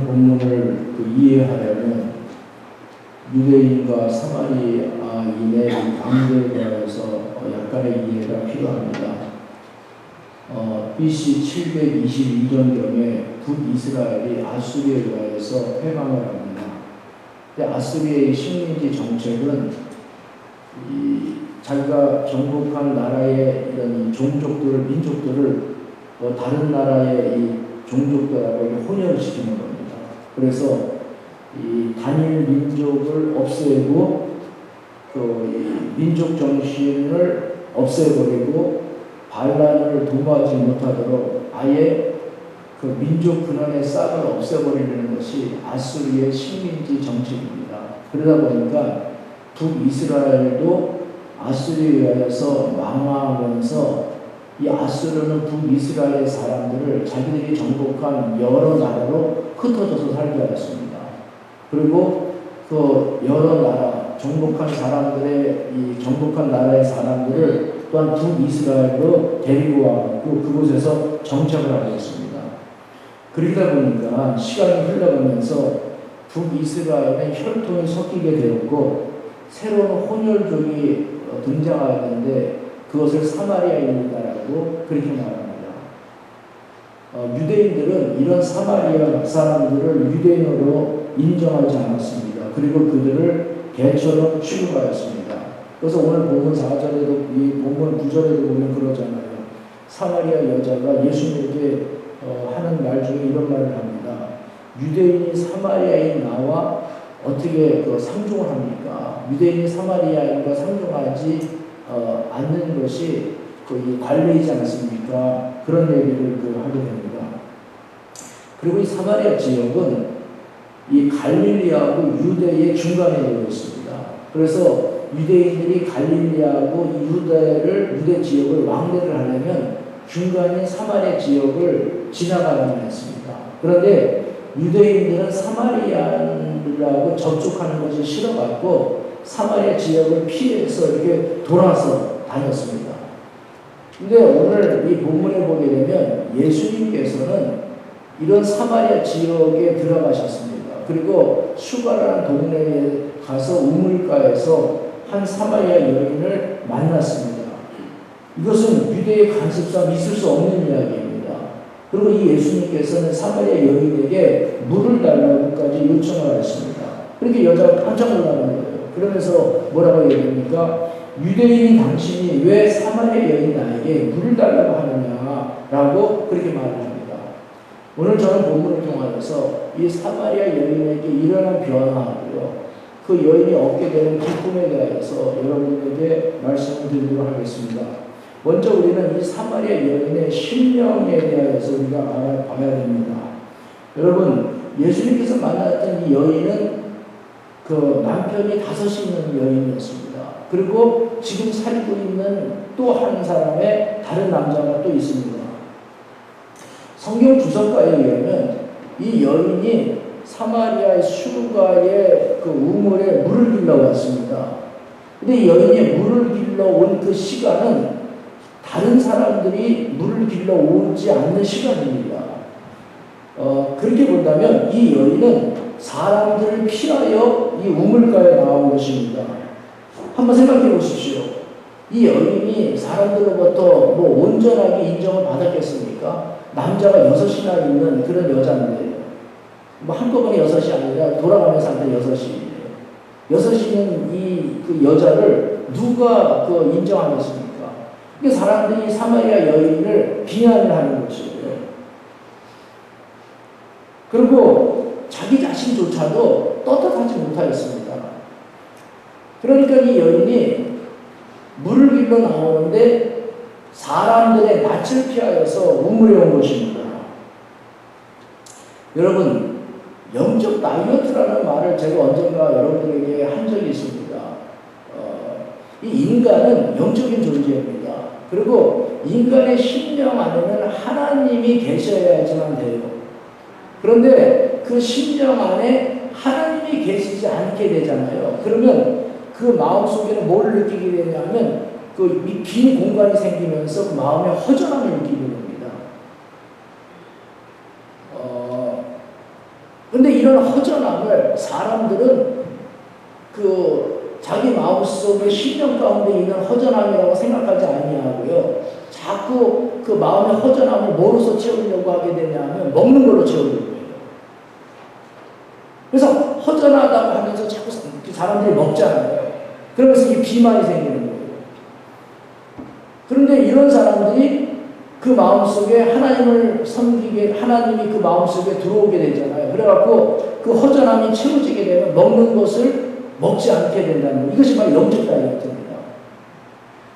본문을 이해하려면 유대인과 사마리아인의 관계에 대해서 약간의 이해가 필요합니다. BC 722년경에 북이스라엘이 아수리에 의하여서 패망을 합니다. 근데 아수리의 식민지 정책은 자기가 정복한 나라의 이런 종족들, 민족들을 다른 나라의 이 종족들하고 혼혈을 시키는 겁니다. 그래서 이 단일 민족을 없애고 이 민족 정신을 없애버리고 반란을 도모하지 못하도록 아예 그 민족 근원의 싹을 없애버리는 것이 아수리의 식민지 정책입니다. 그러다 보니까 북이스라엘도 아수리에 의하여서 망하면서 이 아수르는 북이스라엘의 사람들을 자기들이 정복한 여러 나라로 흩어져서 살게 하였습니다. 그리고 그 여러 나라, 정복한 사람들의 이 정복한 나라의 사람들을 또한 북이스라엘로 데리고 와서 그곳에서 정착을 하게 했습니다. 그러다 보니까 시간이 흘러가면서 북이스라엘의 혈통이 섞이게 되었고 새로운 혼혈족이 등장하였는데 그것을 사마리아인이다라고 그렇게 말합니다. 유대인들은 이런 사마리아 사람들을 유대인으로 인정하지 않았습니다. 그리고 그들을 개처럼 취급하였습니다. 그래서 오늘 본문 4절에도 이 본문 9절에도 보면 그러잖아요. 사마리아 여자가 예수님에게 하는 말 중에 이런 말을 합니다. 유대인이 사마리아인 나와 어떻게 상종을 합니까? 유대인이 사마리아인과 상종하지 않는 것이 이 관례이지 않습니까? 그런 얘기를 하게 됩니다. 그리고 이 사마리아 지역은 이 갈릴리하고 유대의 중간에 되어 있습니다. 그래서 유대인들이 갈릴리하고 유대 지역을 왕래를 하려면 중간인 사마리아 지역을 지나가야만 했습니다. 그런데 유대인들은 사마리아인들하고 접촉하는 것이 싫어갖고 사마리아 지역을 피해서 이렇게 돌아서 다녔습니다. 근데 오늘 이 본문에 보게 되면 예수님께서는 이런 사마리아 지역에 들어가셨습니다. 그리고 슈가라는 동네에 가서 우물가에서 한 사마리아 여인을 만났습니다. 이것은 유대의 간섭상 있을 수 없는 이야기입니다. 그리고 이 예수님께서는 사마리아 여인에게 물을 달라고까지 요청을 하셨습니다. 그렇게 여자가 깜짝 놀라는 거예요. 그러면서 뭐라고 얘기합니까? 유대인인 당신이 왜 사마리아 여인 나에게 물을 달라고 하느냐라고 그렇게 말을 합니다. 오늘 저는 본문을 통하여서 이 사마리아 여인에게 일어난 변화하고요. 그 여인이 얻게 되는 기쁨에 대해서 여러분에게 말씀을 드리도록 하겠습니다. 먼저 우리는 이 사마리아 여인의 신명에 대해서 우리가 알아봐야 됩니다. 여러분, 예수님께서 만났던 이 여인은 그 남편이 5이 있는 여인이었습니다. 그리고 지금 살고 있는 또 한 사람의 다른 남자가 또 있습니다. 성경 주석가에 의하면 이 여인이 사마리아의 슈가의 그 우물에 물을 길러 왔습니다. 근데 이 여인이 물을 길러 온 그 시간은 다른 사람들이 물을 길러 오지 않는 시간입니다. 그렇게 본다면 이 여인은 사람들을 피하여 이 우물가에 나온 것입니다. 한번 생각해 보십시오. 이 여인이 사람들로부터 온전하게 인정을 받았겠습니까? 남자가 6이나 있는 그런 여자인데 한꺼번에 6이 아니라 돌아가면서 한테 6이에요. 6이 있는 그 여자를 누가 인정하겠습니까? 이게 사람들이 사마리아 여인을 비난을 하는 것이에요. 그리고 자기 자신조차도 떳떳하지 못하였습니다. 그러니까 이 여인이 물을 길러 나오는데 사람들의 낯을 피하여서 우물에 온 것입니다. 여러분, 영적 다이어트라는 말을 제가 언젠가 여러분들에게 한 적이 있습니다. 이 인간은 영적인 존재입니다. 그리고 인간의 심령 안에는 하나님이 계셔야지만 돼요. 그런데 그 심령 안에 하나님이 계시지 않게 되잖아요. 그러면 그 마음속에는 뭘 느끼게 되냐면 그 빈 공간이 생기면서 그 마음에 허전함을 느끼게 됩니다. 근데 이런 허전함을 사람들은 자기 마음속에 심령 가운데 있는 허전함이라고 생각하지 아니하고요. 자꾸 그 마음의 허전함을 뭐로서 채우려고 하게 되냐면 먹는 걸로 채우려고 해요. 그래서 허전하다고 하면서 자꾸 사람들이 먹잖아요. 그러면서 이 비만이 생기는 거예요. 그런데 이런 사람들이 그 마음속에 하나님을 섬기게, 하나님이 그 마음속에 들어오게 되잖아요. 그래갖고 그 허전함이 채워지게 되면 먹는 것을 먹지 않게 된다는 거예요. 이것이 바로 영적 다이어트입니다.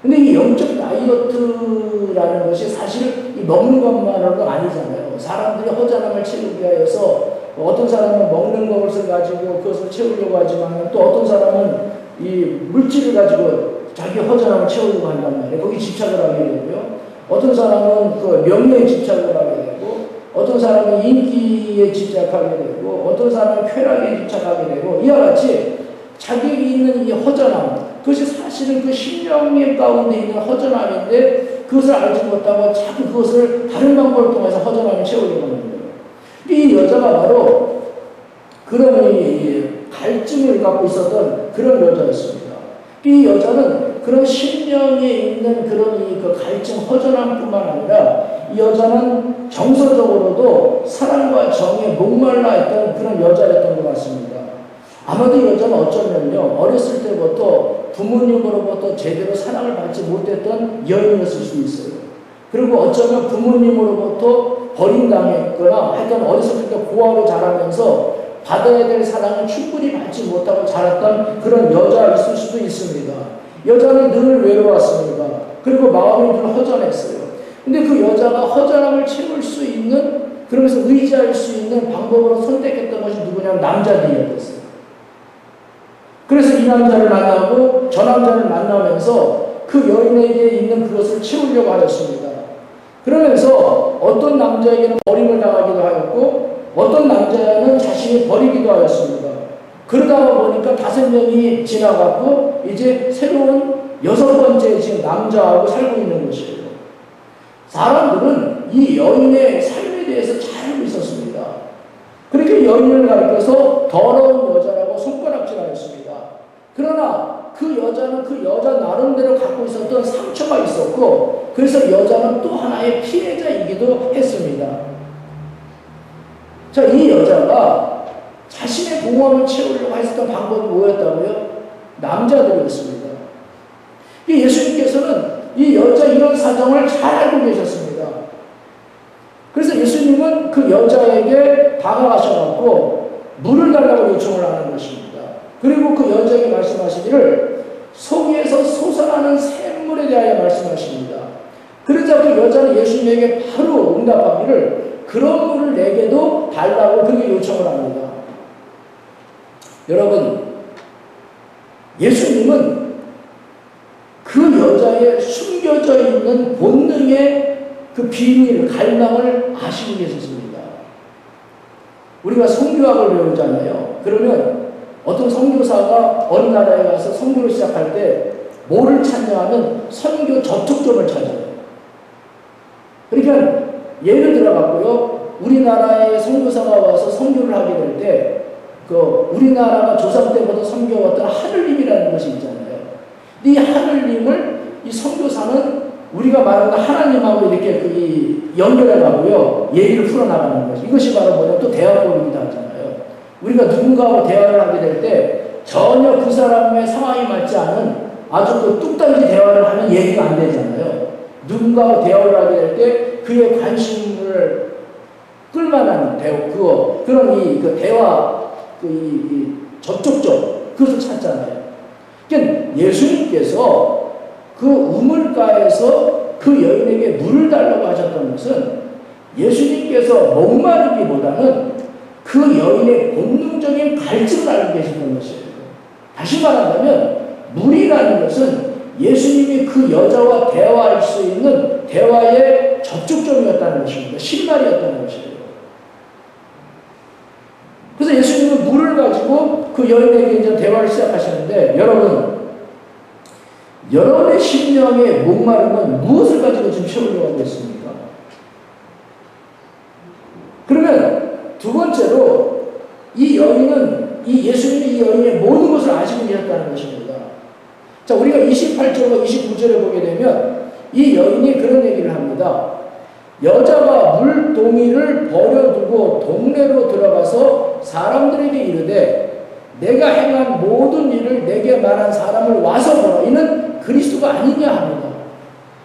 근데 이 영적 다이어트라는 것이 사실 이 먹는 것만으로도 아니잖아요. 사람들이 허전함을 채우기 위해서 어떤 사람은 먹는 것을 가지고 그것을 채우려고 하지만 또 어떤 사람은 이 물질을 가지고 자기 허전함을 채우려고 한단 말이에요. 거기 집착을 하게 되고요. 어떤 사람은 그 명예에 집착을 하게 되고, 어떤 사람은 인기에 집착하게 되고, 어떤 사람은 쾌락에 집착하게 되고, 이와 같이 자기에게 있는 이 허전함, 그것이 사실은 그 심령 가운데 있는 허전함인데 그것을 알지 못하고 자꾸 그것을 다른 방법을 통해서 허전함을 채우려고 하는 거예요. 이 여자가 바로 그런 이 갈증을 갖고 있었던 그런 여자였습니다. 이 여자는 그런 심령에 있는 그런 그 갈증, 허전함뿐만 아니라 이 여자는 정서적으로도 사랑과 정에 목말라 했던 그런 여자였던 것 같습니다. 아마도 이 여자는 어쩌면요, 어렸을 때부터 부모님으로부터 제대로 사랑을 받지 못했던 여인이었을 수 있어요. 그리고 어쩌면 부모님으로부터 버림당했거나 하여튼 어렸을 때부터 고아로 자라면서 받아야 될 사랑을 충분히 받지 못하고 자랐던 그런 여자였을 수도 있습니다. 여자는 늘 외로웠습니다. 그리고 마음이 늘 허전했어요. 근데 그 여자가 허전함을 채울 수 있는, 그러면서 의지할 수 있는 방법으로 선택했던 것이 누구냐면 남자들이었어요. 그래서 이 남자를 만나고 저 남자를 만나면서 그 여인에게 있는 그것을 채우려고 하였습니다. 그러면서 어떤 남자에게는 버림을 당하기도 하였고 어떤 남자는 자신이 버리기도 하였습니다. 그러다 보니까 5년이 지나갔고 이제 새로운 6번째 지금 남자하고 살고 있는 것이에요. 사람들은 이 여인의 삶에 대해서 잘 알고 있었습니다. 그렇게 여인을 가리켜서 더러운 여자라고 손가락질하였습니다. 그러나 그 여자는 그 여자 나름대로 갖고 있었던 상처가 있었고 그래서 여자는 또 하나의 피해자이기도 했습니다. 자, 이 여자가 자신의 공허함을 채우려고 했었던 방법이 뭐였다고요? 남자들이었습니다. 예수님께서는 이 여자 이런 사정을 잘 알고 계셨습니다. 그래서 예수님은 그 여자에게 다가가셔서 물을 달라고 요청을 하는 것입니다. 그리고 그 여자에게 말씀하시기를 속에서 솟아나는 샘물에 대하여 말씀하십니다. 그러자 그 여자는 예수님에게 바로 응답하기를 그런 물을 내게도 달라고 그렇게 요청을 합니다. 여러분, 예수님은 그 여자의 숨겨져 있는 본능의 그 비밀, 갈망을 아시고 계셨습니다. 우리가 선교학을 배우잖아요. 그러면 어떤 선교사가 어느 나라에 가서 선교를 시작할 때 뭐를 찾냐면 선교 접촉점을 찾아요. 그러니까 예를 들어갖고요, 우리나라에 선교사가 와서 선교를 하게 될 때 그 우리나라가 조상 때부터 섬겨왔던 하늘님이라는 것이 있잖아요. 이 하늘님을 이 선교사는 우리가 말하는 하나님하고 이렇게 연결해가고요, 얘기를 풀어나가는 것이, 이것이 바로 뭐냐면 또 대화법이기도 하잖아요. 우리가 누군가하고 대화를 하게 될 때 전혀 그 사람의 상황이 맞지 않은 아주 그 뚝딱이 대화를 하면 얘기가 안 되잖아요. 누군가와 대화를 하게 될 때 그의 관심을 끌만한 그런 그 대화, 접촉점, 그것을 찾잖아요. 그러니까 예수님께서 그 우물가에서 그 여인에게 물을 달라고 하셨던 것은 예수님께서 목마르기보다는 그 여인의 본능적인 갈증을 알고 계셨던 것이에요. 다시 말한다면 물이라는 것은 예수님이 그 여자와 대화할 수 있는 대화의 접촉점이었다는 것입니다. 실마리였다는 것이에요. 그래서 예수님은 물을 가지고 그 여인에게 이제 대화를 시작하시는데, 여러분의 심령의 목마름은 무엇을 가지고 지금 채우려고 하고 있습니까? 그러면 두 번째로 이 여인은 이 예수님이 이 여인의 모든 것을 아시고 계셨다는 것입니다. 자, 우리가 28절과 29절에 보게 되면 이 여인이 그런 얘기를 합니다. 여자가 물동이를 버려두고 동네로 들어가서 사람들에게 이르되 내가 행한 모든 일을 내게 말한 사람을 와서 보라. 이는 그리스도가 아니냐 합니다.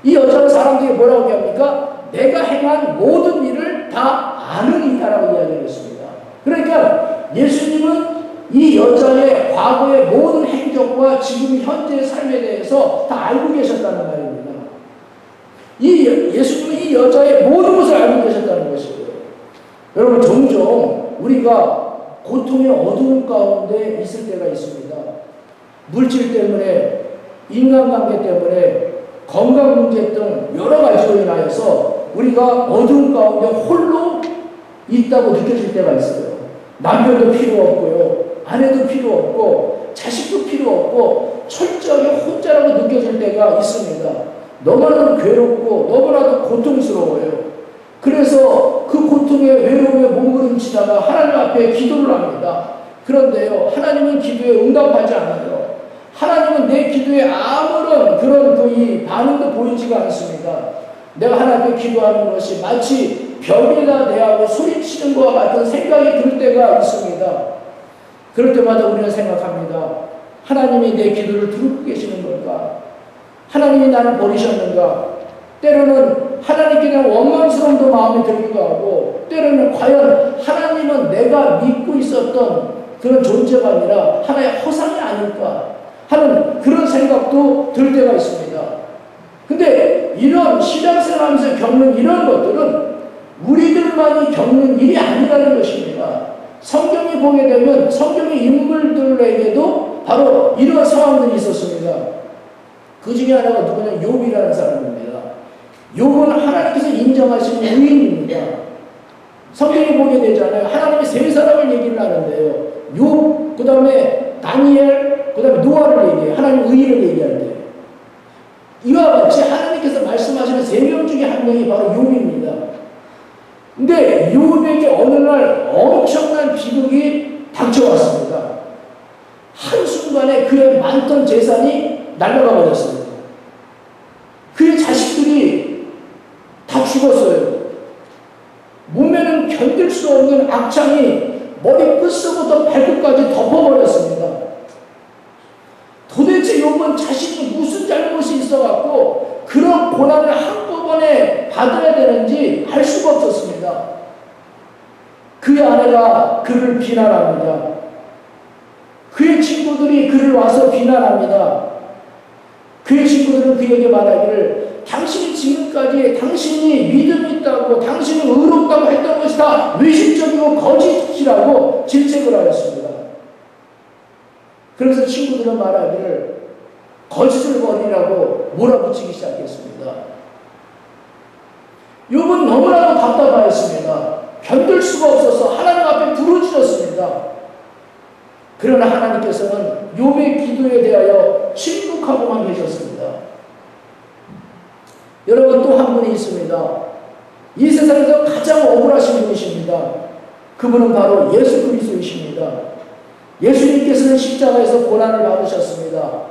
이 여자는 사람들에게 뭐라고 합니까? 내가 행한 모든 일을 다 아는 이다라고 이야기했습니다. 그러니까 예수님은 이 여자의 과거의 모든 행적과 지금 현재의 삶에 대해서 다 알고 계셨다는 말입니다. 예수님은 이 여자의 모든 것을 알고 계셨다는 것이고요. 여러분, 종종 우리가 고통의 어두운 가운데 있을 때가 있습니다. 물질 때문에, 인간관계 때문에, 건강 문제 등 여러 가지로 인하여서 우리가 어두운 가운데 홀로 있다고 느껴질 때가 있어요. 남편도 필요 없고요, 아내도 필요 없고, 자식도 필요 없고, 철저하게 혼자라고 느껴질 때가 있습니다. 너무나도 괴롭고 너무나도 고통스러워요. 그래서 그 고통의 외로움에 몸부림치다가 하나님 앞에 기도를 합니다. 그런데요, 하나님은 기도에 응답하지 않아요. 하나님은 내 기도에 아무런 그런 이 반응도 보이지가 않습니다. 내가 하나님께 기도하는 것이 마치 벽에다 대하고 소리치는 것과 같은 생각이 들 때가 있습니다. 그럴 때마다 우리는 생각합니다. 하나님이 내 기도를 듣고 계시는 걸까? 하나님이 나를 버리셨는가? 때로는 하나님께 대한 원망스러움도 마음에 들기도 하고, 때로는 과연 하나님은 내가 믿고 있었던 그런 존재가 아니라 하나의 허상이 아닐까 하는 그런 생각도 들 때가 있습니다. 근데 이런 신앙생활하면서 겪는 이런 것들은 우리들만이 겪는 일이 아니라는 것입니다. 성경이 보게 되면 성경의 인물들에게도 바로 이런 상황들이 있었습니다. 그 중에 하나가 누구냐? 욥이라는 사람입니다. 욥은 하나님께서 인정하신 의인입니다. 성경이 보게 되잖아요. 하나님이 세 사람을 얘기를 하는데요. 욥, 그 다음에 다니엘, 그 다음에 노아를 얘기해요. 하나님 의인을 얘기할 때. 이와 같이 하나님께서 말씀하시는 세 명 중에 한 명이 바로 욥입니다. 근데 욥에게 어느 날 엄청난 비극이 닥쳐왔습니다. 한순간에 그의 많던 재산이 날아가 버렸습니다. 그의 자식들이 다 죽었어요. 몸에는 견딜 수 없는 악창이 머리 끝서부터 발끝까지 덮어버렸습니다. 도대체 욥은 자신이 무슨 잘못이 있어갖고 그런 고난을 한꺼번에 받아야 되는지 알 수가 없었습니다. 그의 아내가 그를 비난합니다. 그의 친구들이 그를 와서 비난합니다. 그의 친구들은 그에게 말하기를 당신이 지금까지 당신이 믿음이 있다고 당신이 의롭다고 했던 것이 다 외식적이고 거짓이라고 질책을 하였습니다. 그래서 친구들은 말하기를 거짓을 버리라고 몰아붙이기 시작했습니다. 욥은 너무나도 답답하였습니다. 견딜 수가 없어서 하나님 앞에 부르짖었습니다. 그러나 하나님께서는 욥의 기도에 대하여 침묵하고만 계셨습니다. 여러분, 또 한 분이 있습니다. 이 세상에서 가장 억울하신 분이십니다. 그분은 바로 예수 그리스도이십니다. 예수님께서는 십자가에서 고난을 받으셨습니다.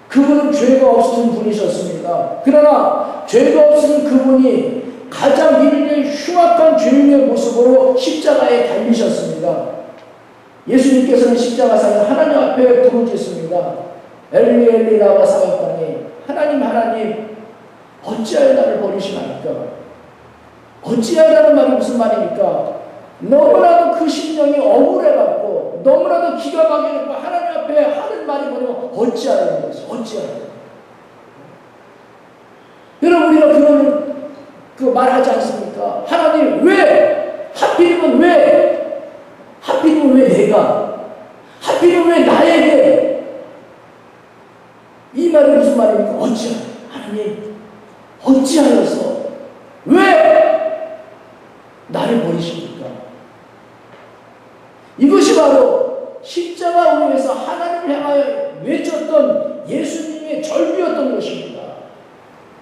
그분은 죄가 없으신 분이셨습니다. 그러나 죄가 없으신 그분이 가장 인류의 흉악한 죄인의 모습으로 십자가에 달리셨습니다. 예수님께서는 십자가상에 하나님 앞에 부르짖습니다. 엘리 엘리 라마 사박다니, 하나님 하나님 어찌하여 나를 버리시나이까? 어찌하여라는 말이 무슨 말입니까? 너무나도 그 심령이 억울해갖고 너무나도 기가 막혀갖고 하나님 앞에 하는 말이 뭐냐면 어찌하여는 것이 어찌하여. 여러분, 우리가 그런 그 말하지 않습니까? 하나님 왜? 하필이면 왜? 하필이면 왜 내가? 하필이면 왜 나에게? 이 말이 무슨 말입니까? 어찌하여? 하나님 어찌하여서 왜 나를 버리십니까? 이것이 바로 십자가 위에서 하나님을 향하여 외쳤던 예수님의 절규였던 것입니다.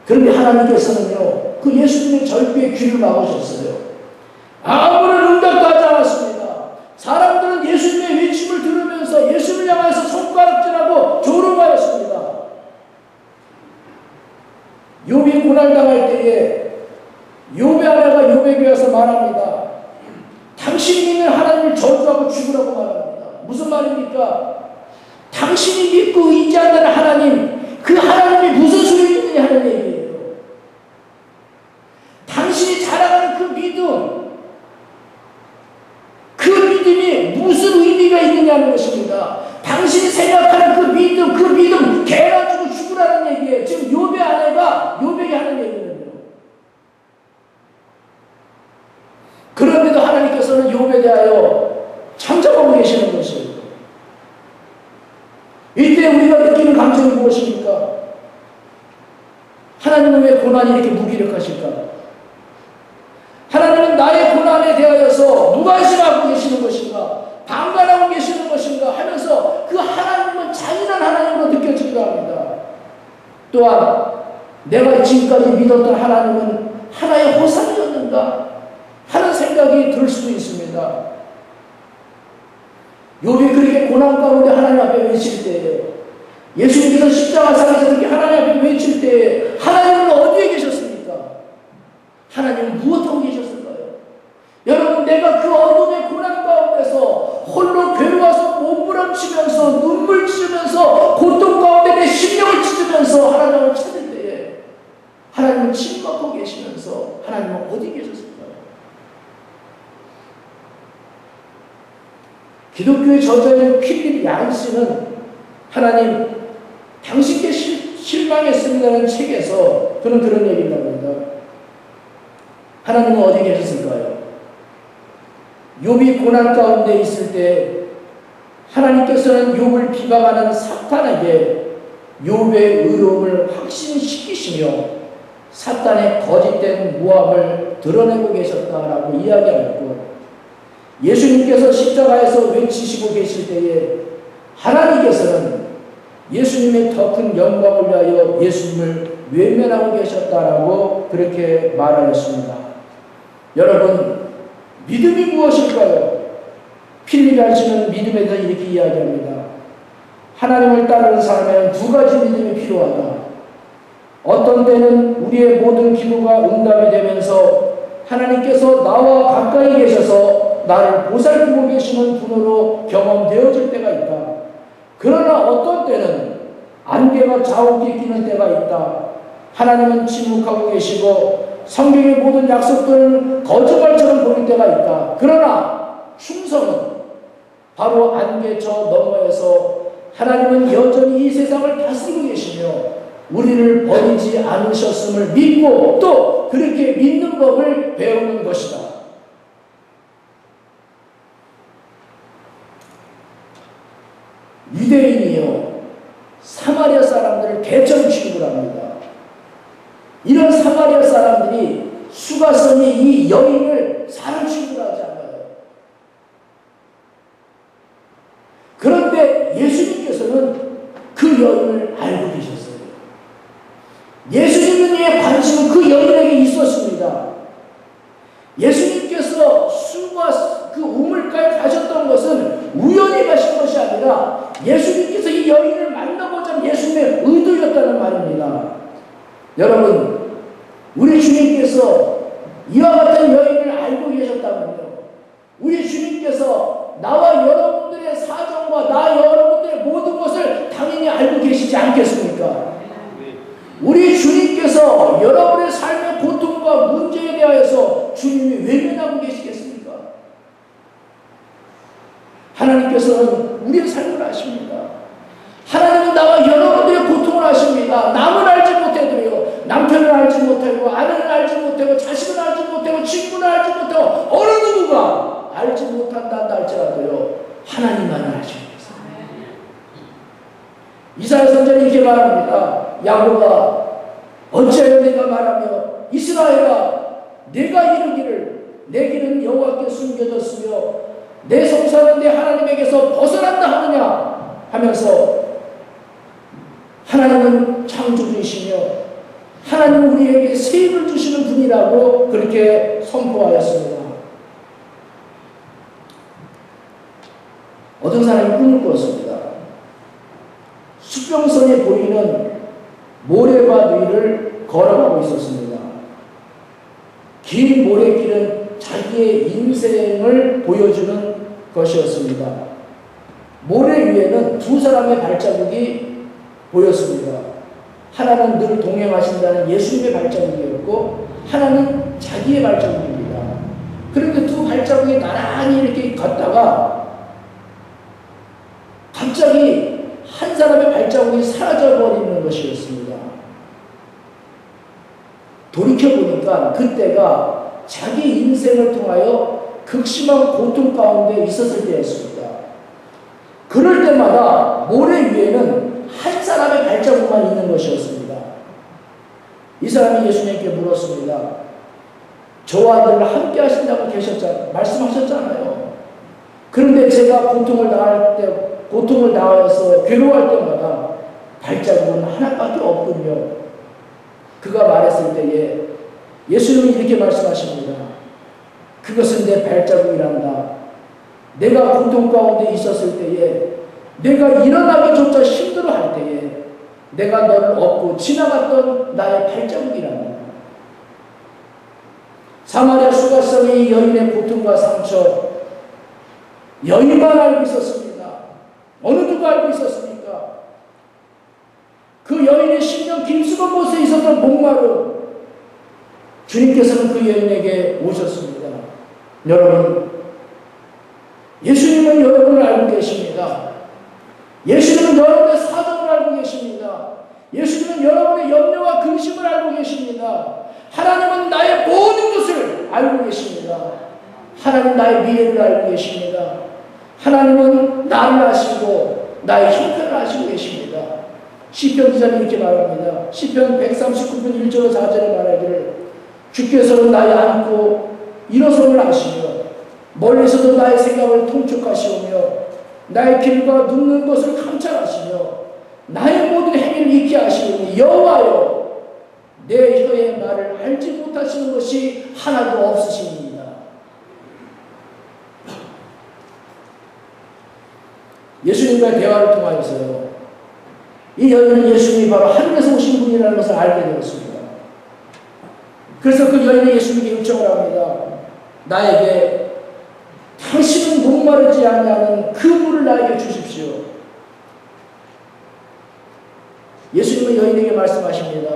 그런데 하나님께서는요, 그 예수님의 절규의 귀를 막으셨어요. 아무런 응답도 하지 않았습니다. 사람들은 예수 고난당할 때에 욥의 아내가 욥에게 와서 말합니다. 당신이 믿는 하나님을 저주하고 죽으라고 말합니다. 무슨 말입니까? 당신이 믿고 의지하는 하나님, 그 하나님이 무슨 소용이 있느냐 하는 얘기예요. 당신이 자랑하는 그 믿음, 그 믿음이 무슨 의미가 있느냐는 것입니다. 당신이 생각하는 그 믿음 개나 주고 죽으라는 얘기예요. 지금 욥의 아내가 욥에게 하는 얘기거든요. 그런데도 하나님께서는 욥에 대하여 참작하고 계시는 것이에요. 이때 우리가 느끼는 감정이 무엇입니까? 하나님은 왜 고난이 이렇게 무기력하실까? 하나님은 나의 고난에 대하여서 무관심하고 계시는 것인가? 방관하고 계시는 것인가? 하면서 그 하나님은 잔인한 하나님으로 느껴지기도 합니다. 또한 내가 지금까지 믿었던 하나님은 하나의 호상이었는가 하는 생각이 들 수도 있습니다. 욥이 그렇게 고난 가운데 하나님 앞에 외칠 때에, 예수님께서 십자가상에서 그렇게 하나님 앞에 외칠 때에 하나님은 어디에 계셨습니까? 하나님은 무엇하고 계셨을까요? 여러분, 내가 그 어둠의 고난 가운데서 홀로 괴로워서 몸부림치면서 눈물 찢으면서 고통 가운데 내 심령을 찢으면서 하나님을 찾을 때에 하나님은 침묵하고 계시면서 하나님은 어디 계셨을까요? 기독교의 저자인 필립 얀스는 하나님 당신께 실망했습니다라는 책에서 그는 그런 얘기를 합니다. 하나님은 어디 계셨을까요? 욥이 고난 가운데 있을 때 하나님께서는 욥을 비방하는 사탄에게 욥의 의로움을 확신시키시며 사탄의 거짓된 모함을 드러내고 계셨다라고 이야기하였고, 예수님께서 십자가에서 외치시고 계실 때에 하나님께서는 예수님의 더 큰 영광을 위하여 예수님을 외면하고 계셨다라고 그렇게 말하였습니다. 여러분, 믿음이 무엇일까요? 필립 얀스는 믿음에 대해서 이렇게 이야기합니다. 하나님을 따르는 사람에는 두 가지 믿음이 필요하다. 어떤 때는 우리의 모든 기도가 응답이 되면서 하나님께서 나와 가까이 계셔서 나를 보살피고 계시는 분으로 경험되어질 때가 있다. 그러나 어떤 때는 안개가 자욱히 끼는 때가 있다. 하나님은 침묵하고 계시고 성경의 모든 약속들은 거짓말처럼 보일 때가 있다. 그러나 충성은 바로 안개 저 너머에서 하나님은 여전히 이 세상을 다스리고 계시며 우리를 버리지 않으셨음을 믿고 또 그렇게 믿는 법을 배우는 것이다. 유대인이요, 사마리아 사람들을 개처럼 취급을 합니다. 이런 사마리아 사람들이 수가성이 이 여인을 사람 취급을 하지 않아요. 그런데 예수님께서는 그 여인을 알고 계셨어요. 예수님의 관심은 그 여인에게 있었습니다. 예수님께서 술과 그 우물가에 가셨던 것은 우연히 가신 것이 아니라 예수님께서 이 여인을 만나고자 하는 예수님의 의도였다는 말입니다. 여러분, 우리 주님께서 이와 같은 여인을 알고 계셨다면요, 우리 주님께서 나와 여러분들의 사정과 나 여러분들의 모든 것을 당연히 알고 계시지 않겠습니까? 우리 주님께서 여러분의 삶의 고통과 문제에 대하여서 주님이 외면하고 계시겠습니까? 하나님께서는 우리의 삶을 아십니다. 하나님은 나와 여러분들의 고통을 아십니다. 남을 알지 못해도요, 남편을 알지 못하고 아내를 알지 못하고 자식을 알지 못하고 친구를 알지 못하고 어느 누구가 알지 못한다 할지라도요, 하나님만을 아십니다. 이사야 선지자는 이렇게 말합니다. 야곱아, 어찌하여 내가 말하며 이스라엘아, 내가 이르기를 내 길은 여호와께 숨겨졌으며 내 성사는 내 하나님에게서 벗어난다 하느냐 하면서, 하나님은 창조주이시며 하나님은 우리에게 새 힘을 주시는 분이라고 그렇게 선포하였습니다. 어떤 사람이 꿈을 꿨습니다. 수평선에 보이는 모래밭 위를 걸어가고 있었습니다. 긴 모래길은 자기의 인생을 보여주는 것이었습니다. 모래 위에는 두 사람의 발자국이 보였습니다. 하나는 늘 동행하신다는 예수님의 발자국이었고 하나는 자기의 발자국입니다. 그런데 두 발자국이 나란히 이렇게 걷다가 갑자기 한 사람의 발자국이 사라져버리는 것이었습니다. 돌이켜보니까 그때가 자기 인생을 통하여 극심한 고통 가운데 있었을 때였습니다. 그럴 때마다 모래 위에는 한 사람의 발자국만 있는 것이었습니다. 이 사람이 예수님께 물었습니다. 저와 늘 함께 하신다고 말씀하셨잖아요. 그런데 제가 고통을 당하여서 괴로워할 때마다 발자국은 하나밖에 없군요. 그가 말했을 때에 예수님이 이렇게 말씀하십니다. 그것은 내 발자국이란다. 내가 고통 가운데 있었을 때에, 내가 일어나기조차 힘들어할 때에 내가 너를 업고 지나갔던 나의 발자국이란다. 사마리아 수가성의 여인의 고통과 상처, 여인만 알고 있었습니다. 어느 누가 알고 있었습니까? 그 여인의 10년 김수건 못에 있었던 목마름, 주님께서는 그 여인에게 오셨습니다. 여러분, 예수님은 여러분을 알고 계십니다. 예수님은 여러분의 사정을 알고 계십니다. 예수님은 여러분의 염려와 근심을 알고 계십니다. 하나님은 나의 모든 것을 알고 계십니다. 하나님 나의 미래를 알고 계십니다. 하나님은 나를 아시고 나의 형편을 아시고 계십니다. 시편 기자는 이렇게 말합니다. 시편 139편 1절 4절에 말하기를 주께서는 나의 앉고 일어섬을 아시며 멀리서도 나의 생각을 통촉하시오며 나의 길과 눕는 것을 감찰하시며 나의 모든 행위를 익히 아시오니 여호와여 내 혀의 말을 알지 못하시는 것이 하나도 없으십니다. 예수님과의 대화를 통하여서요, 이 여인은 예수님이 바로 하늘에서 오신 분이라는 것을 알게 되었습니다. 그래서 그 여인이 예수님께 요청을 합니다. 나에게 당신은 목마르지 않냐는 그 물을 나에게 주십시오. 예수님은 여인에게 말씀하십니다.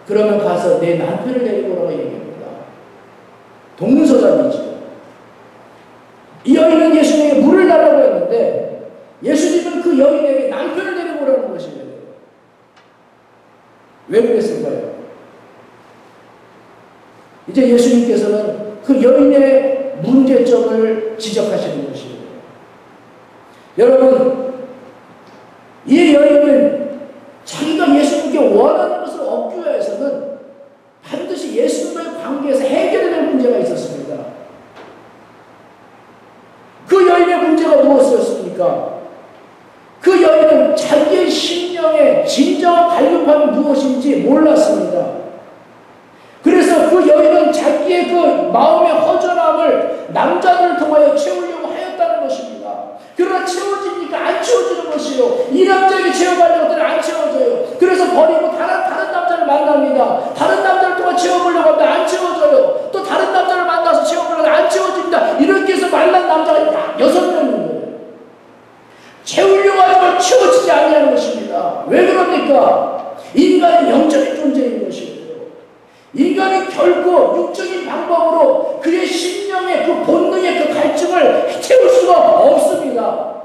그러면 가서 내 남편을 데리고 오라고 얘기합니다. 동문서답이죠. 이 여인은 예수님에게 물을 달라고 했는데 예수님은 그 여인에게 남편을 데리고 오라는 것이에요. 왜 그랬을까요? 이제 예수님께서는 그 여인의 문제점을 지적하시는 것이에요. 여러분, 이 여인은 자기가 예수님께 원하는 것을 얻기 위해서는 반드시 예수님과의 관계에서 해결해야 될 문제가 있었습니다. 그 여인의 문제가 무엇이었습니까? 그 여인은 자기의 심령의 진정한 갈급함이 무엇인지 몰랐습니다. 그래서 그 여인은 자기의 그 마음의 허전함을 남자들을 통하여 채우려고 하였다는 것입니다. 그러나 채워집니까? 안 채워지는 것이요. 이 남자에게 채워가려고 했더니 안 채워져요. 그래서 버리고 다른 남자를 만납니다. 다른 남자를 통해 채워보려고 하는데 안 채워져요. 또 다른 남자를 만나서 채워보려고 하는데 안 채워집니다. 이렇게 해서 만난 남자가 6명인 거예요. 채우려고 하지만 채워지지 않냐는 것입니다. 왜 그럽니까? 인간은 영적인 존재인 것이에요. 인간은 결코 육적인 방법으로 그의 심령의 그 본능의 그 갈증을 채울 수가 없습니다.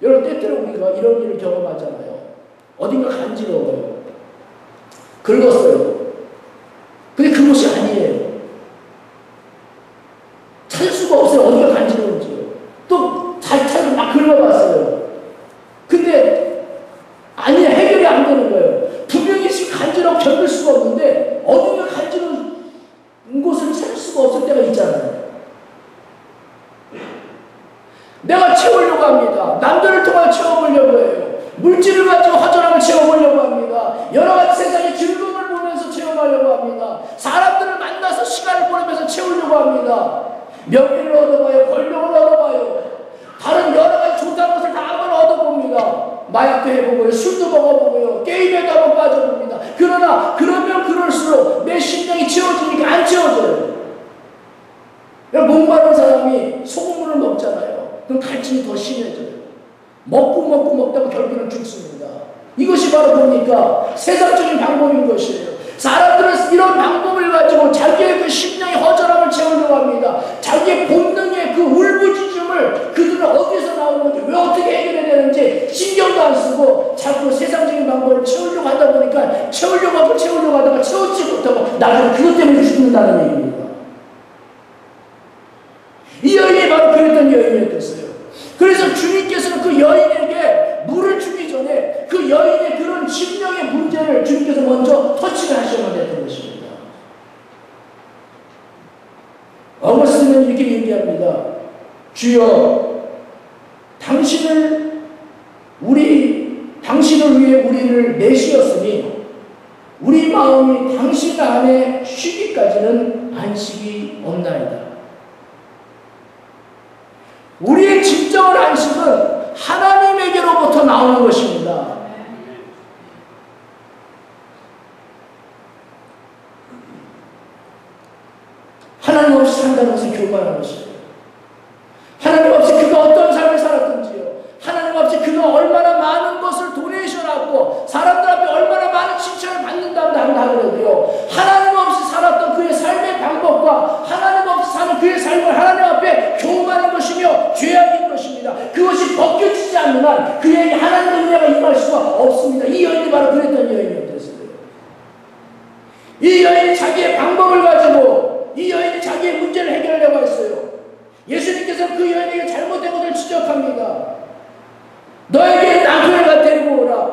여러분, 때때로 우리가 이런 일을 경험하잖아요. 어딘가 간지러워요. 긁었어요. 근데 그것이 아니에요. 찾을 수가 없어요. 어디가 간지러운지요. 또 잘 찾아 막 긁어봤어요. 근데 아니, 해결이 안 되는 거예요. 분명히 지금 간지럽고 견딜 수가 없는데 어딘가 간지러운 곳을 찾을 수가 없을 때가 있잖아요. 내가 채우려고 합니다. 남들을 통해 채워보려고 해요. 물질을 가지고 허전함을 채워보려고 합니다. 여러 가지 세상의 즐거움을 보면서 채워가려고 합니다. 사람들을 만나서 시간을 보내면서 채우려고 합니다. 명예를 얻어봐요. 권력을 얻어봐요. 다른 여러 가지 좋다는 것을 다 한번 얻어봅니다. 마약도 해보고요. 술도 먹어보고요. 게임에도 한번 빠져봅니다. 그러나 그러면 갈증이 더 심해져요. 먹다가 결국은 죽습니다. 이것이 바로 뭡니까? 세상적인 방법인 것이에요. 사람들은 이런 방법을 가지고 자기의 그 심령의 허전함을 채우려고 합니다. 자기의 본능의 그 울부짖음을 그들은 어디서 나오는 건지, 왜 어떻게 해결해야 되는지 신경도 안 쓰고 자꾸 세상적인 방법을 채우려고 하다 보니까 채우려고 하다가 채우지 못하고 나중에 그것 때문에 죽는다는 얘기입니다. 이 여인이 바로 그랬던 여인이었어요. 그래서 주님께서는 그 여인에게 물을 주기 전에 그 여인의 그런 심령의 문제를 주님께서 먼저 터치를 하셔야 됐던 것입니다. 어거스틴은 이렇게 얘기합니다. 주여, 당신을 위해 우리를 내시었으니 우리 마음이 당신 안에 쉬기까지는 안식이 없나이다. 우리의 진정한 안식은 하나님에게로부터 나오는 것입니다. 하나님 없이 산다는 것은 교만한 것이에요. 하나님 없이 그가 어떤 삶을 살았던지요, 하나님 없이 그가 얼마나 많은 것을 도네이션하고 사람들 앞에 얼마나 많은 칭찬을 받는다고 하더라도요, 하나님 없이 살았던 그의 삶의 방법과 하나님 없이 사는 그의 삶을 하나님 앞에 교만한 것이며 죄악인 것입니다. 그것이 벗겨지지 않는 한 그에게 하나님의 은혜가 임할 수가 없습니다. 이 여인이 바로 그랬던 여인이었어요. 이 여인이 자기의 방법을 가지고 이 여인이 자기의 문제를 해결하려고 했어요. 예수님께서는 그 여인에게 잘못된 것을 지적합니다. 너에게 남편을 가 데리고 오라.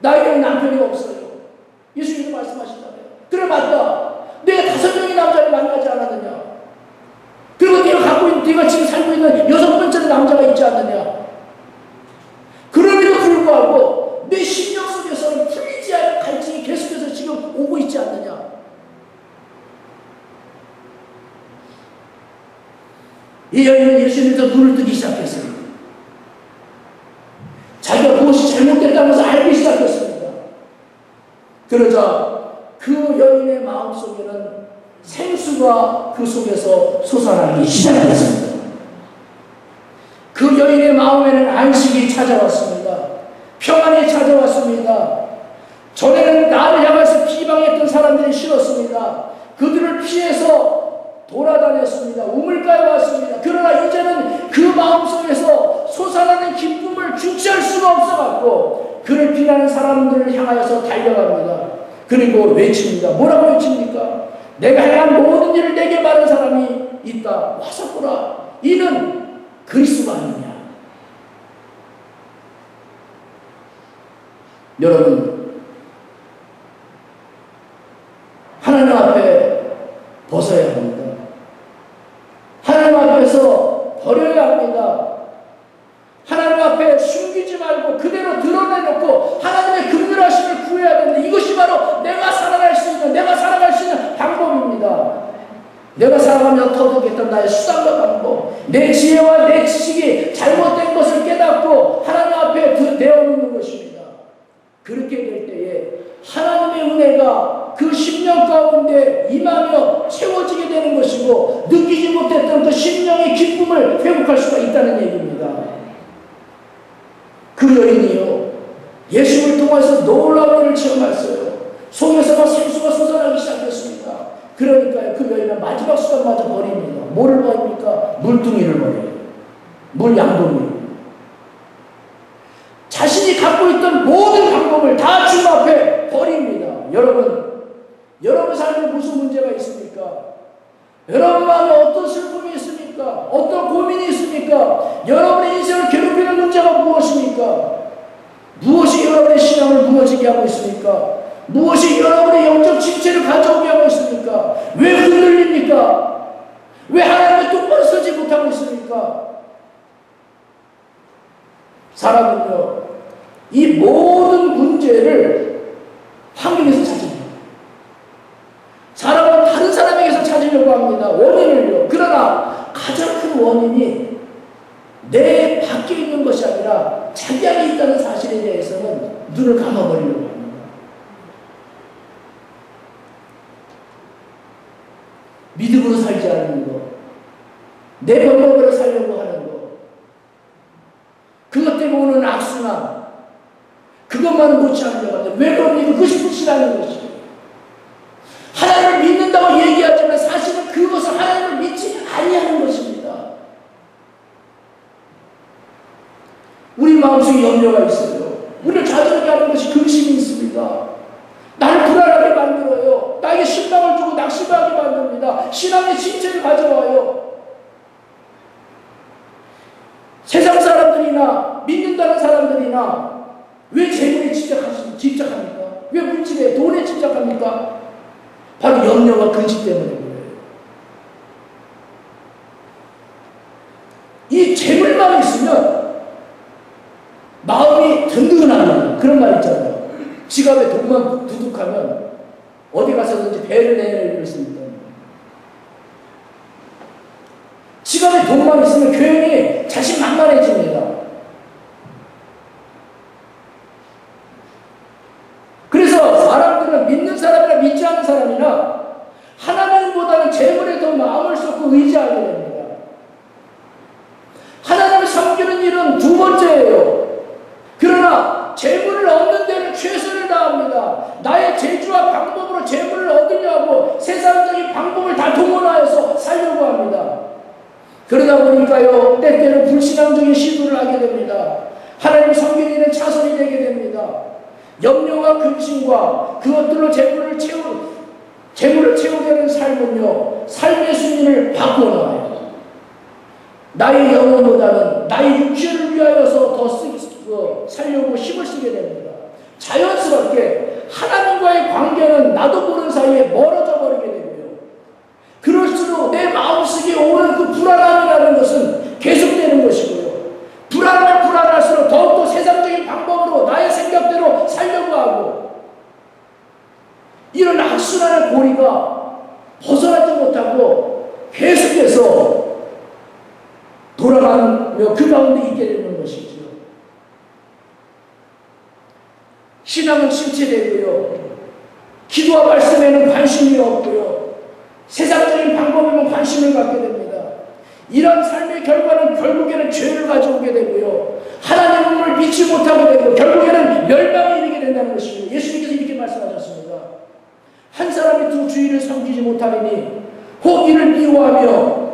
나에게는 남편이 없어요. 예수님이 말씀하시잖아요. 그래, 맞다. 내가 5명의 남자를 만나지 않았느냐? 그리고 네가 지금 살고 있는 6번째 남자가 있지 않느냐? 그럼에도 불구하고 내 심령 속에서는 풀리지 않은 갈증이 계속해서 지금 오고 있지 않느냐? 이 여인은 예수님께서 눈을 뜨기 시작했어요. 자기가 무엇이 잘못됐다면서 알기 시작했습니다. 그러자 그 여인의 마음속에는 생수가 그 속에서 솟아나기 시작했습니다. 그 여인의 마음에는 안식이 찾아왔습니다. 평안이 찾아왔습니다. 전에는 나를 향해서 비방했던 사람들이 싫었습니다. 그들을 피해서 돌아다녔습니다. 우물가에 왔습니다. 그러나 이제는 그 마음속에서 솟아나는 기쁨을 주체할 수가 없어갖고 그를 비난하는 사람들을 향하여서 달려갑니다. 그리고 외칩니다. 뭐라고 외칩니까? 내가 행한 모든 일을 내게 말한 사람이 있다. 와서 보라. 이는 그리스도가 아니냐. 여러분, 하나님 앞에 벗어야 합니다. 하나님 앞에서 버려야 합니다. 하나님 앞에 숨기지 말고 그대로 드러내놓고 하나님의 긍휼하심을 구해야 되는데 이것이 바로 내가 살아갈 수 있는 방법입니다. 내가 살아가며 터득했던 나의 수단과 방법, 내 지혜와 내 지식이 잘못된 것을 깨닫고 하나님 앞에 내어놓는 것입니다. 그렇게 될 때에 하나님의 은혜가 그 10년 가운데 임하며 채워지게 되는 것이고 느끼지 못했던 그 심령의 기쁨을 회복할 수가 있다는 얘기입니다. 그 여인이요, 예수를 통해서 놀라운 일을 체험했어요. 속에서 막 생수가 솟아나기 시작했습니다. 그러니까요, 그 여인은 마지막 수단마저 버립니다. 뭐를 버립니까? 물뚱이를 버려요. 물양동이. 자신이 갖고 있던 모든 방법을 다 주님 앞에 버립니다. 여러분 삶에 무슨 문제가 있습니까? 여러분 마음에 어떤 슬픔이 있습니까? 어떤 고민이 있습니까? 여러분의 인생을 괴롭히는 문제가 무엇입니까? 무엇이 여러분의 신앙을 무너지게 하고 있습니까? 무엇이 여러분의 영적 침체를 가져오게 하고 있습니까? 왜 흔들립니까? 왜 하나님의 똑바로 서지 못하고 있습니까? 사람은요, 이 모든 문제를 환경에서 찾습니다. 사람은 다른 사람에게서 찾으려고 합니다. 원인을요. 그러나 가장 큰 원인이 내 밖에 있는 것이 아니라 자기 안에 있다는 사실에 대해서는 눈을 감아버리려고 합니다. 믿음으로 살지 않는 것, 내 방법으로 살려고 하는 것, 그것만은 놓지 않으려고 합니다. 왜 그럽니까? 그것이 불신하는 것이에요. 하나님을 믿는다고 얘기하지만 사실은 그것은 하나님을 믿지 아니하는 것입니다. 우리 마음속에 염려가 있어요. 우리를 좌절하게 하는 것이 근심이 있습니다. 나를 불안하게 만들어요. 나에게 신망을 주고 낙심하게 만듭니다. 신앙의 신체를 가져와요. 세상 사람들이나 믿는다는 사람들이나 왜 재물에 집착합니까? 왜 물질에 돈에 집착합니까? 바로 염려와 근심 때문에 그래요. 이 재물만 있으면 마음이 든든하다. 그런 말 있잖아요. 지갑에 돈만 두둑하면 어디 가서든지 배를 내릴 수 있다. 지갑에 돈만 있으면 괜히 자신만만해집니다. 그래서 사람들은 믿는 사람이나 믿지 않는 사람이나 하나님보다는 재물에 더 마음을 쏟고 의지하게 됩니다. 하나님을 섬기는 일은 두 번째예요. 그러나 재물을 얻는 데는 최선을 다합니다. 나의 재주와 방법으로 재물을 얻으려고 세상적인 방법을 다 동원하여서 살려고 합니다. 그러다 보니까요, 때때로 불신앙적인 시도를 하게 됩니다. 하나님 섬기는 일은 차선이 되게 됩니다. 염려와 근심과 그것들로 재물을 채우게 하는 삶은요, 삶의 순위를 바꿔놔요. 나의 영혼보다는 나의 육체를 위하여서 더 살려고 힘을 쓰게 됩니다. 자연스럽게 하나님과의 관계는 나도 모르는 사이에 멀어져 버리게 되고요. 그럴수록 내 마음속에 오는 그 불안함이라는 것은 계속되는 것이고요. 불안하면 불안할수록 더욱더 세상적인 방법으로 나의 생각대로 살려고 하고, 이런 악순환의 고리가 벗어나지 못하고 계속해서 돌아가며 그 가운데 있게 되는 것이죠. 신앙은 침체되고요. 기도와 말씀에는 관심이 없고요. 세상적인 방법에만 관심을 갖게 됩니다. 이런 삶의 결과는 결국에는 죄를 가져오게 되고요. 하나님을 믿지 못하게 되고 결국에는 멸망에 이르게 된다는 것입니다. 예수님께서 이렇게 말씀하셨습니다. 한 사람이 두 주인을 섬기지 못하리니 혹 이를 미워하며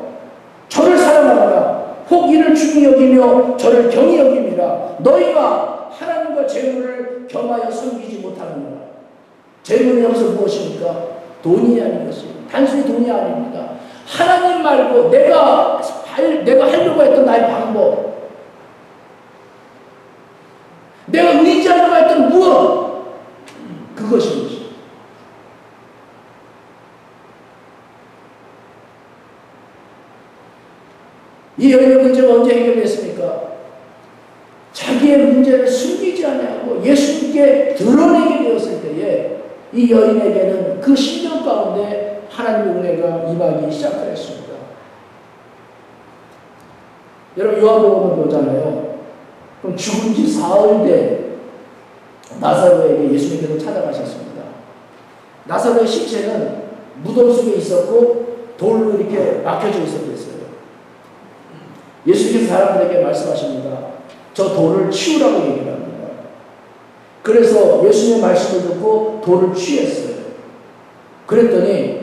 저를 사랑하거나 혹 이를 중히 여기며 저를 경히 여김이라. 너희가 하나님과 재물을 겸하여 섬기지 못하느니라. 재물은 여기서 무엇입니까? 돈이 아닌 것입니다. 단순히 돈이 아닙니다. 하나님 말고 내가 하려고 했던 나의 방법, 내가 의지하려고 했던 무엇, 그것인 것입니다. 이 여인의 문제가 언제 해결됐습니까? 자기의 문제를 숨기지 않냐고 예수님께 드러내게 되었을 때에 이 여인에게는 그 심령 가운데 하나님의 은혜가 임하기 시작하였습니다. 여러분 요한복음을 보잖아요. 그럼 죽은 지 사흘 된 나사로에게 예수님께서 찾아가셨습니다. 나사로의 시체는 무덤 속에 있었고 돌로 이렇게 막혀져 있었어요. 예수님께서 사람들에게 말씀하십니다. 저 돌을 치우라고 얘기를 합니다. 그래서 예수님의 말씀을 듣고 돌을 취했어요. 그랬더니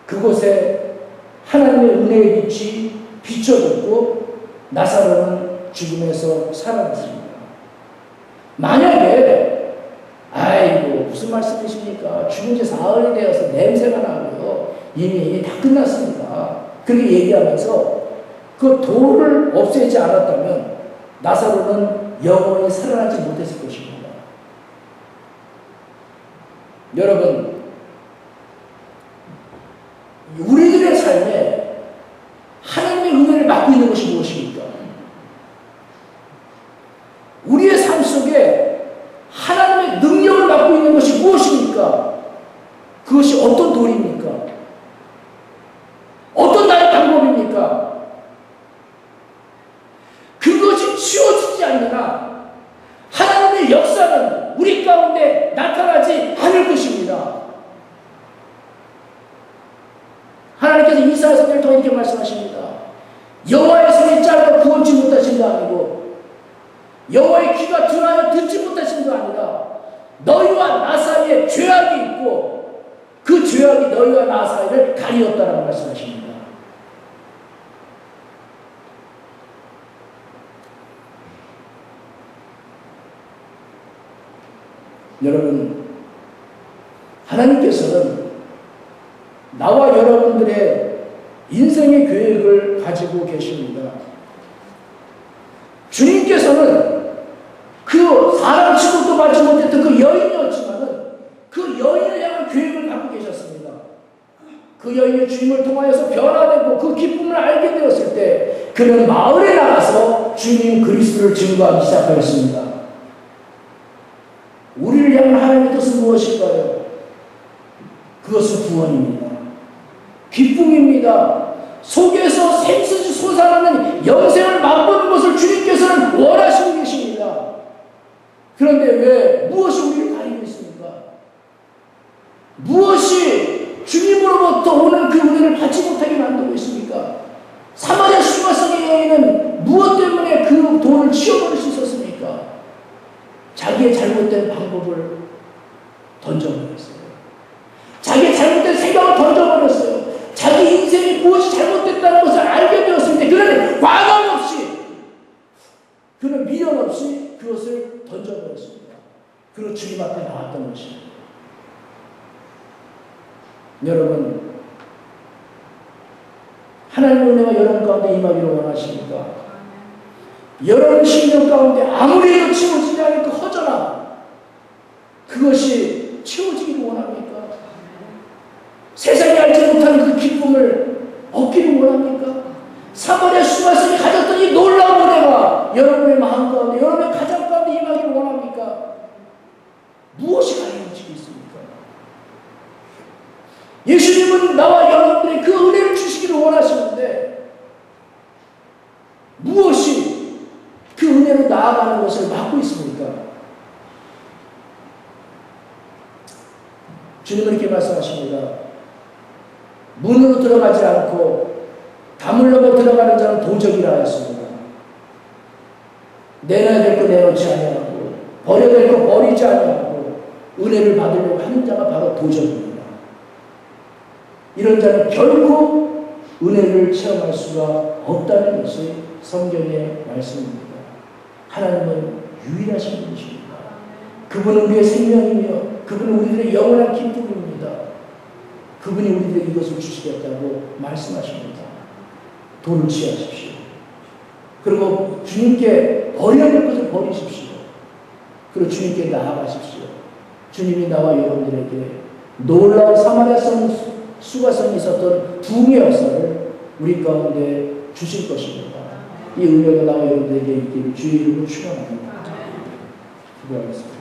그곳에 하나님의 은혜의 빛이 비춰졌고 나사로는 죽음에서 살아났습니다. 만약에 아이고 무슨 말씀이십니까? 죽은 지 사흘이 되어서 냄새가 나고요. 이미 다 끝났습니다. 그렇게 얘기하면서 그 돌을 없애지 않았다면 나사로는 영원히 살아나지 못했을 것입니다. 여러분, 우리들의 삶에 하나님의 은혜를 맡고 있는 것이 무엇입니까? 우리의 삶 속에 하나님의 능력을 맡고 있는 것이 무엇입니까? 그것이 어떤 돌입니까? 어떤 나의 방법입니까? 그것이 치워지지 않는 한 하나님의 역사는 우리 가운데 나타나지 않을 것입니다. 하나님께서 이사야 선지를 통해 이렇게 말씀하십니다. 여호와의 손이 짧아 구원치 못하신 게 아니고 여호와의 귀가 둔하여 듣지 못하신 거 아니라 너희와 나 사이에 죄악이 있고 그 죄악이 너희와 나 사이를 가리었다라고 말씀하십니다. 여러분, 하나님께서는 나와 여러분들의 인생의 계획을 가지고 계십니다. 주님께서는 그 사람 치고도 받지 못했던 그 여인이었지만은 그 여인을 향한 계획을 갖고 계셨습니다. 그 여인이 주님을 통하여서 변화되고 그 기쁨을 알게 되었을 때 그는 마을에 나가서 주님 그리스도를 증거하기 시작하였습니다. 우리를 향한 하나님의 뜻은 무엇일까요? 그것은 구원입니다. 기쁨입니다. 속에서 샘솟이 솟아나는 영생을 맛보는 것을 주님께서는 원하시고 계십니다. 그런데 왜 무엇이 우리를 가리고 있습니까? 무엇이 주님으로부터 오는 그 은혜를 받지 못하게 만들고 있습니까? 사마리아 수가성의 여인은 무엇 때문에 그 돈을 치워버릴 수 있었습니까? 자기의 잘못된 방법을 던져버렸어요. 자기의 잘못된 생각을 던져버렸어요. 자기 인생이 무엇이 잘못됐다는 것을 알게 되었을 때 그는 과감 없이, 그는 미련 없이 그것을 던져버렸습니다. 그리고 주님 앞에 나왔던 것입니다. 여러분, 하나님의 은혜가 여러분 가운데 임하기를 원하십니까? 여러분 심령 가운데 아무리 해도 채워지지 않을 그 허전함, 그것이 채워지기를 원합니까? 세상이 알지 못하는 그 기쁨을 얻기를 원합니까? 사마리아 수가성이 가졌던 이 놀라운 은혜가 여러분의 마음 가운데, 여러분의 가정 가운데 임하기를 원합니까? 무엇이 가려지고 있습니까? 예수님은 나와 여러분들의 그 은혜를 주시기를 원하시는데 무엇이 그 은혜로 나아가는 것을 막고 있습니까? 주님은 이렇게 말씀하십니다. 문으로 들어가지 않고 담을 넘어 들어가는 자는 도적이라 하였습니다. 내놔야 될 거 내놓지 아니하고 버려야 될 거 버리지 아니하고 은혜를 받으려고 하는 자가 바로 도적입니다. 이런 자는 결코 은혜를 체험할 수가 없다는 것이 성경의 말씀입니다. 하나님은 유일하신 분이십니다. 그분은 우리의 생명이며 그분은 우리들의 영원한 기쁨입니다. 그분이 우리들에게 이것을 주시겠다고 말씀하십니다. 돈을 취하십시오. 그리고 주님께 버려야 될 것을 버리십시오. 그리고 주님께 나아가십시오. 주님이 나와 여러분들에게 놀라운 사마리아 수가성이 있었던 부흥의 역사를 우리 가운데 주실 것입니다. 이 은혜가 나와 여러분들에게 있기를 주의 이름으로 축원합니다. 기도하겠습니다.